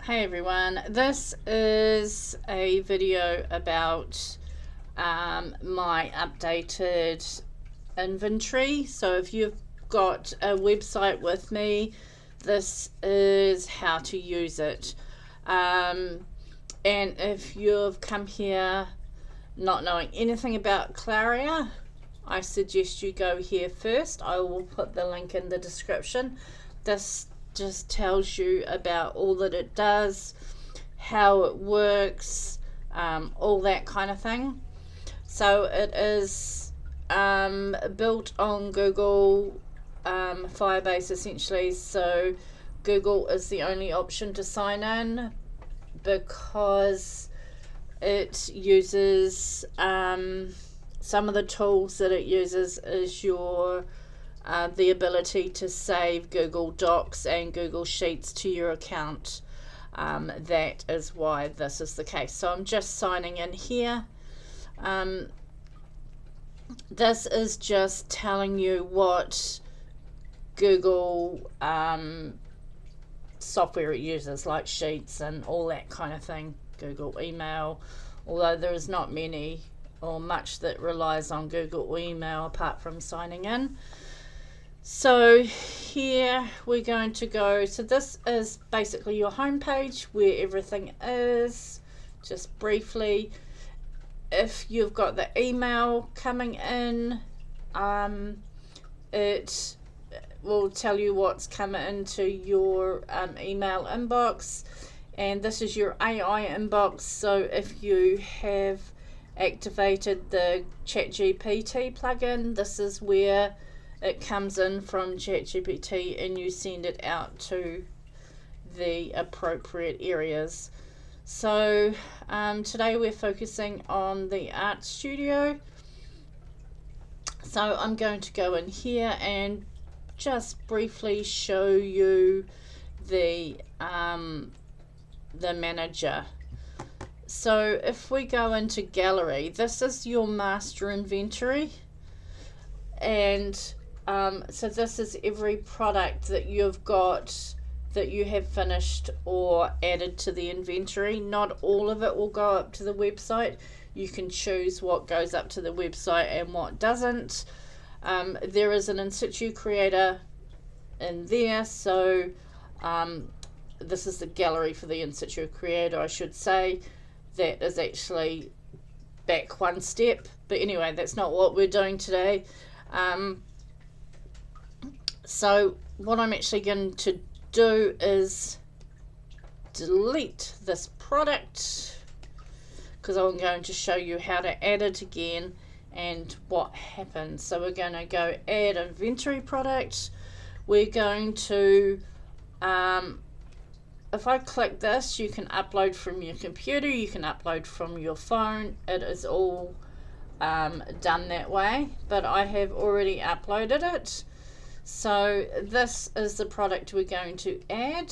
Hey everyone, this is a video about my updated inventory. So if you've got a website with me, this is how to use it. And if you've come here not knowing anything about Claria, I suggest you go here first. I will put the link in the description. This just tells you about all that it does, how it works, all that kind of thing. So it is built on Google Firebase essentially. So Google is the only option to sign in because it uses some of the tools that it uses is your the ability to save Google Docs and Google Sheets to your account. That is why this is the case. So I'm just signing in here. This is just telling you what Google software it uses, like Sheets and all that kind of thing. Google Email, although there is not many or much that relies on Google Email apart from signing in. So here we're going to go, so this is basically your home page where everything is. Just briefly, if you've got the email coming in, it will tell you what's coming into your email inbox, and this is your AI inbox. So if you have activated the ChatGPT plugin, this is where it comes in from ChatGPT and you send it out to the appropriate areas. So today we're focusing on the art studio. So I'm going to go in here and just briefly show you the manager. So if we go into gallery, this is your master inventory, and so this is every product that you've got that you have finished or added to the inventory. Not all of it will go up to the website. You can choose what goes up to the website and what doesn't. There is an in situ creator in there, so this is the gallery for the in situ creator, I should say. That is actually back one step, but anyway, that's not what we're doing today. So what I'm actually going to do is delete this product because I'm going to show you how to add it again and what happens. So we're going to go add inventory product. We're going to if I click this, you can upload from your computer, you can upload from your phone. It is all done that way, but I have already uploaded it. So this is the product we're going to add,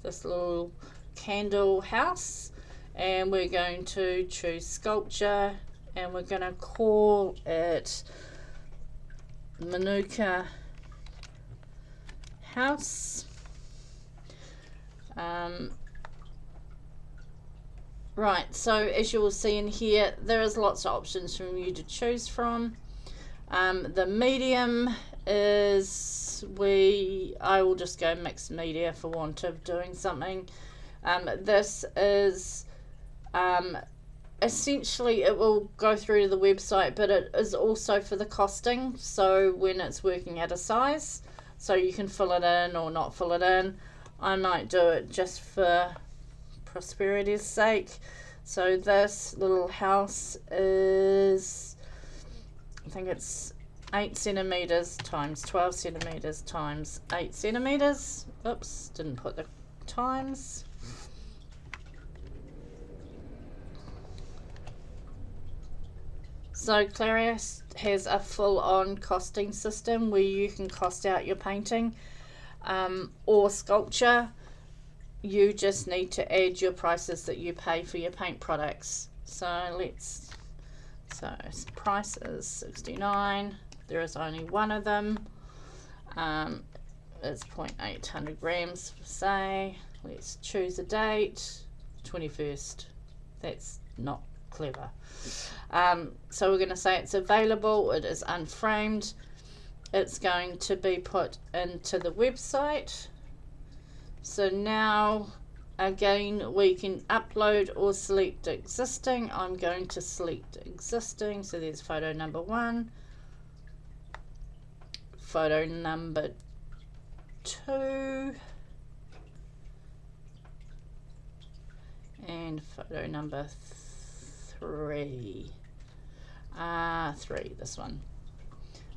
this little candle house, and we're going to choose sculpture, and we're going to call it Manuka House. Right, so as you will see in here, there is lots of options for you to choose from. The medium is, I will just go mixed media for want of doing something. This is essentially, it will go through to the website, but it is also for the costing, so when it's working at a size, so you can fill it in or not fill it in. I might do it just for prosperity's sake. So this little house is, I think it's 8 centimeters times 12 centimeters times 8 centimeters. Oops, didn't put the times. So Claria has a full-on costing system where you can cost out your painting or sculpture. You just need to add your prices that you pay for your paint products. So price is 69. There is only one of them. It's 0.800 grams, say. let's choose a date, 21st. That's not clever. So we're going to say it's available, it is unframed, it's going to be put into the website. So now again we can upload or select existing. I'm going to select existing, so there's photo number 1, photo number 2, and photo number 3. 3, this one.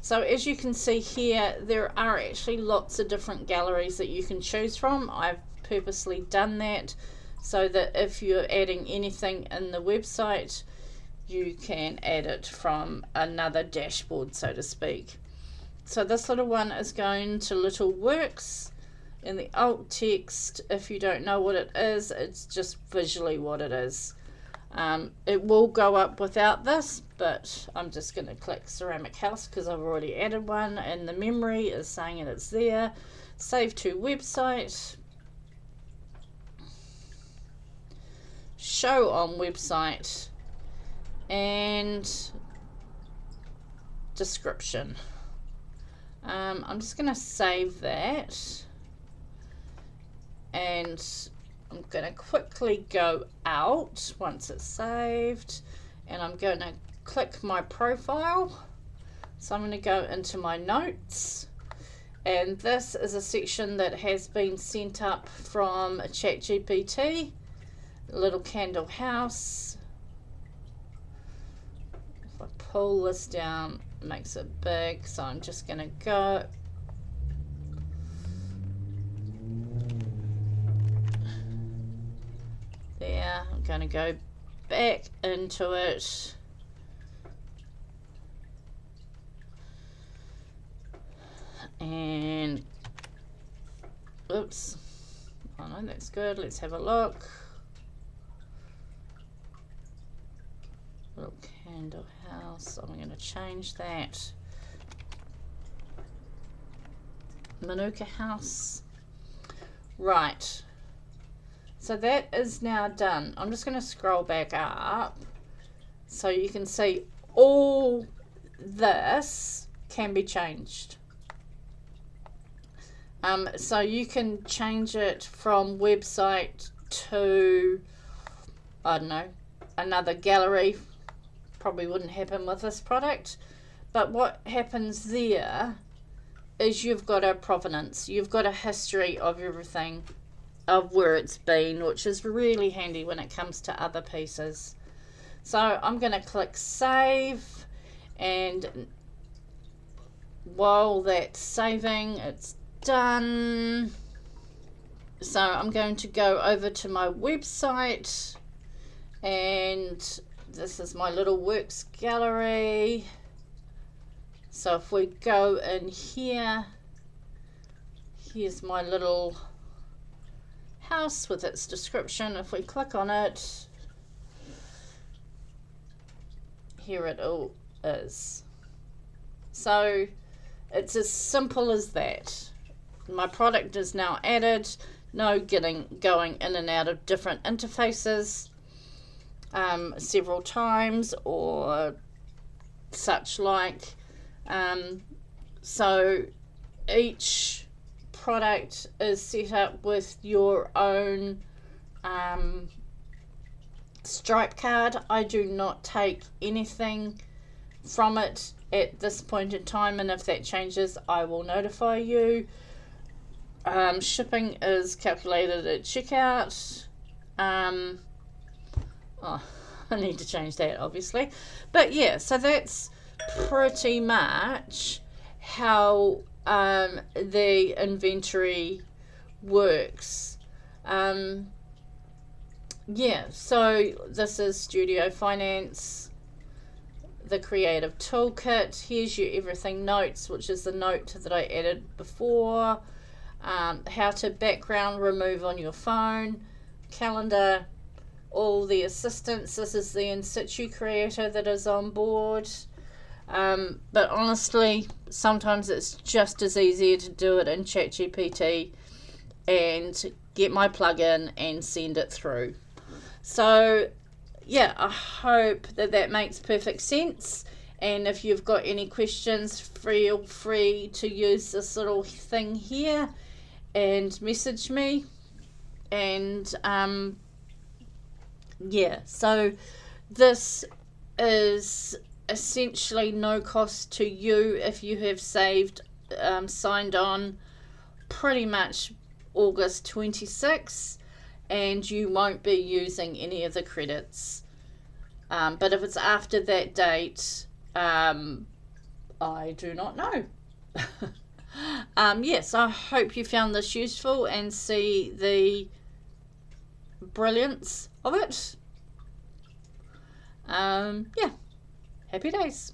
So as you can see here, there are actually lots of different galleries that you can choose from. I've purposely done that so that if you're adding anything in the website, you can add it from another dashboard, so to speak. So this little one is going to little works. In the alt text, if you don't know what it is, it's just visually what it is. It will go up without this, but I'm just going to click ceramic house because I've already added one and the memory is saying it's there. Save to website, show on website, and description. I'm just going to save that, and I'm going to quickly go out once it's saved, and I'm going to click my profile. So I'm going to go into my notes, and this is a section that has been sent up from ChatGPT. Little candle house. If I pull this down, it makes it big, so I'm just going to go there. I'm going to go back into it, and oops, oh no, that's good. Let's have a look. Little candle house, I'm going to change that. Manuka house. Right, so that is now done. I'm just going to scroll back up so you can see all this can be changed. So you can change it from website to, I don't know, another gallery. Probably wouldn't happen with this product, but what happens there is you've got a provenance, you've got a history of everything, of where it's been, which is really handy when it comes to other pieces. So I'm going to click save, and while that's saving, it's done. So I'm going to go over to my website, and this is my little works gallery. So if we go in here, here's my little house with its description. If we click on it, here it all is. So it's as simple as that. My product is now added, no going in and out of different interfaces several times or such like. So each product is set up with your own stripe card. I do not take anything from it at this point in time, and if that changes I will notify you. Shipping is calculated at checkout. Oh, I need to change that obviously, but yeah, so that's pretty much how the inventory works. Yeah, so this is Studio Finance, the creative toolkit. Here's your everything notes, which is the note that I added before. How to background remove on your phone, calendar, all the assistance. This is the in situ creator that is on board. But honestly, sometimes it's just as easy to do it in ChatGPT and get my plugin and send it through. So yeah, I hope that that makes perfect sense. And if you've got any questions, feel free to use this little thing here and message me. And yeah, so this is essentially no cost to you if you have signed on pretty much August 26th, and you won't be using any of the credits. But if it's after that date, I do not know. Yes, I hope you found this useful and see the brilliance of it. Yeah, happy days.